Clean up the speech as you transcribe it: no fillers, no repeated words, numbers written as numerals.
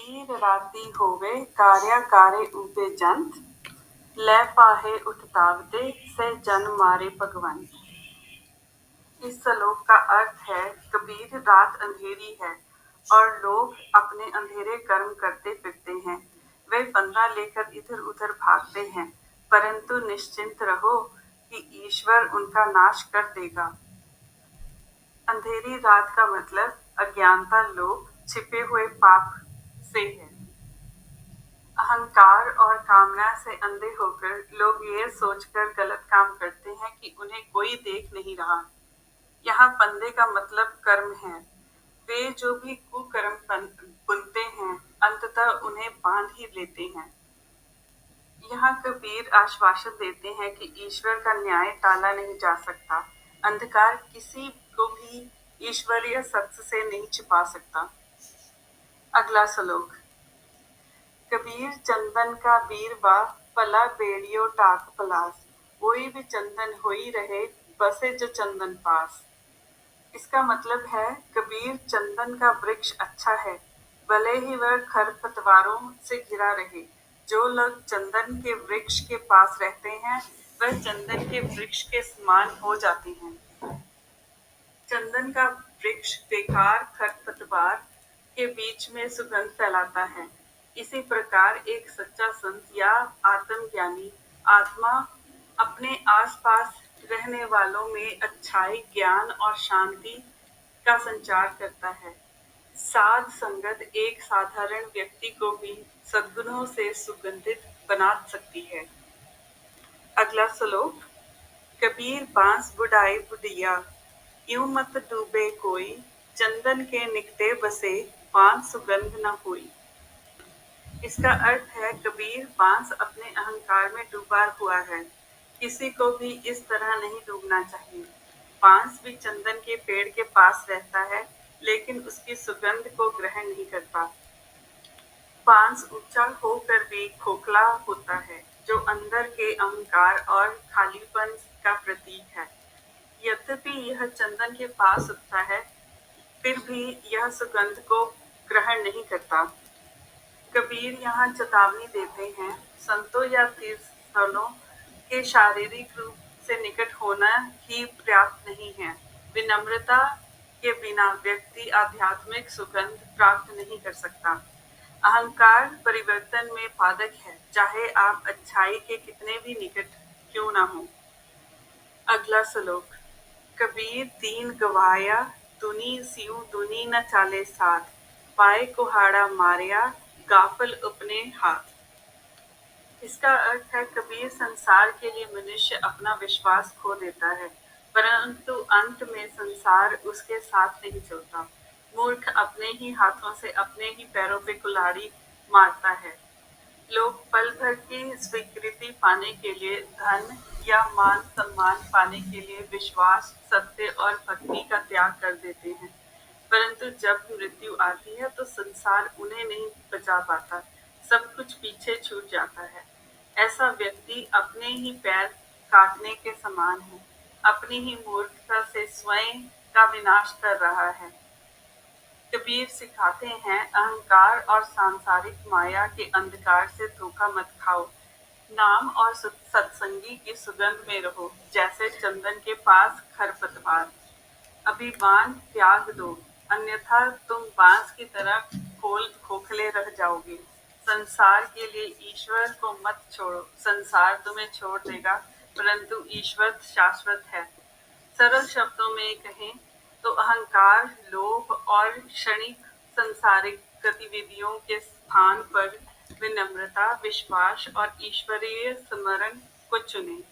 कबीर राती होवे कार्या कारे ऊपे जंत, लै पाहे उठतावते से जन मारे भगवंत। इस श्लोक का अर्थ है, कबीर रात अंधेरी है और लोग अपने अंधेरे कर्म करते फिरते हैं। वे बंदा लेकर इधर उधर भागते हैं, परंतु निश्चिंत रहो कि ईश्वर उनका नाश कर देगा। अंधेरी रात का मतलब अज्ञानता, लोभ, छिपे हुए पाप से है। अहंकार और कामना से अंधे होकर लोग ये सोचकर गलत काम करते हैं कि उन्हें कोई देख नहीं रहा। यहाँ फंदे का मतलब कर्म है। वे जो भी कुकर्म बुनते हैं, अंततः उन्हें बांध ही लेते हैं। यहाँ कबीर आश्वासन देते हैं कि ईश्वर का न्याय टाला नहीं जा सकता। अंधकार किसी को भी ईश्वरीय सत्य से नहीं छिपा सकता। अगला श्लोक। कबीर चंदन का बीर बा, पला बेड़ियो टाक पलास, कोई भी चंदन होई रहे, बसे जो चंदन पास। इसका मतलब है, कबीर चंदन का वृक्ष अच्छा है, भले ही वह खरपतवारों से घिरा रहे। जो लोग चंदन के वृक्ष के पास रहते हैं, वह चंदन के वृक्ष के समान हो जाते हैं। चंदन का वृक्ष बेकार खरपतवार के बीच में सुगंध फैलाता है। इसी प्रकार एक सच्चा संत या आत्मज्ञानी आत्मा अपने आसपास रहने वालों में अच्छाई, ज्ञान और शांति का संचार करता है। साध संगत एक साधारण व्यक्ति को भी सद्गुणों से सुगंधित बना सकती है। अगला श्लोक। कबीर बांस बुढ़ाई बुढ़िया, यूं मत डूबे कोई, चंदन के निकटे बसे, पान सुगंध न हुई। इसका अर्थ है, कबीर बांस अपने अहंकार में डूबा हुआ है। किसी को भी इस तरह नहीं डूबना चाहिए। बांस भी चंदन के पेड़ के पास रहता है, लेकिन उसकी सुगंध को ग्रहण नहीं करता। बांस ऊंचा होकर भी खोखला होता है, जो अंदर के अहंकार और खालीपन का प्रतीक है। यद्यपि यह चंदन के पास उगता है, फिर भी यह सुगंध को ग्रहण नहीं करता। कबीर यहाँ चेतावनी देते हैं, संतों या तीर्थ स्थलों के शारीरिक रूप से निकट होना ही पर्याप्त नहीं है। विनम्रता के बिना व्यक्ति आध्यात्मिक सुगंध प्राप्त नहीं कर सकता। अहंकार परिवर्तन में बाधक है, चाहे आप अच्छाई के कितने भी निकट क्यों ना हो। अगला श्लोक। कबीर दीन गवाया, दुनी सिउ दुनी न चाले साथ, पाए कुहाड़ा मारिया, गाफल अपने हाथ। इसका अर्थ है, कबीर संसार के लिए मनुष्य अपना विश्वास खो देता है, परंतु अंत में संसार उसके साथ नहीं चलता। मूर्ख अपने ही हाथों से अपने ही पैरों पे कुल्हाड़ी मारता है। लोग पल भर की स्वीकृति पाने के लिए, धन या मान सम्मान पाने के लिए विश्वास, सत्य और भक्ति का त्याग कर देते हैं, परंतु जब मृत्यु आती है तो संसार उन्हें नहीं बचा पाता, सब कुछ पीछे छूट जाता है। ऐसा व्यक्ति अपने ही पैर काटने के समान है, अपनी ही मूर्खता से स्वयं का विनाश कर रहा है। कबीर सिखाते हैं, अहंकार और सांसारिक माया के अंधकार से धोखा मत खाओ। नाम और सत्संगी की सुगंध में रहो, जैसे चंदन के पास खरपतवार। अभिमान त्याग दो, अन्यथा तुम बांस की तरह खोखले रह जाओगे। संसार के लिए ईश्वर को मत छोड़ो, संसार तुम्हें छोड़ देगा, परंतु ईश्वर शाश्वत है। सरल शब्दों में कहें तो अहंकार, लोभ और क्षणिक संसारिक गतिविधियों के स्थान पर विनम्रता, विश्वास और ईश्वरीय स्मरण को चुनें।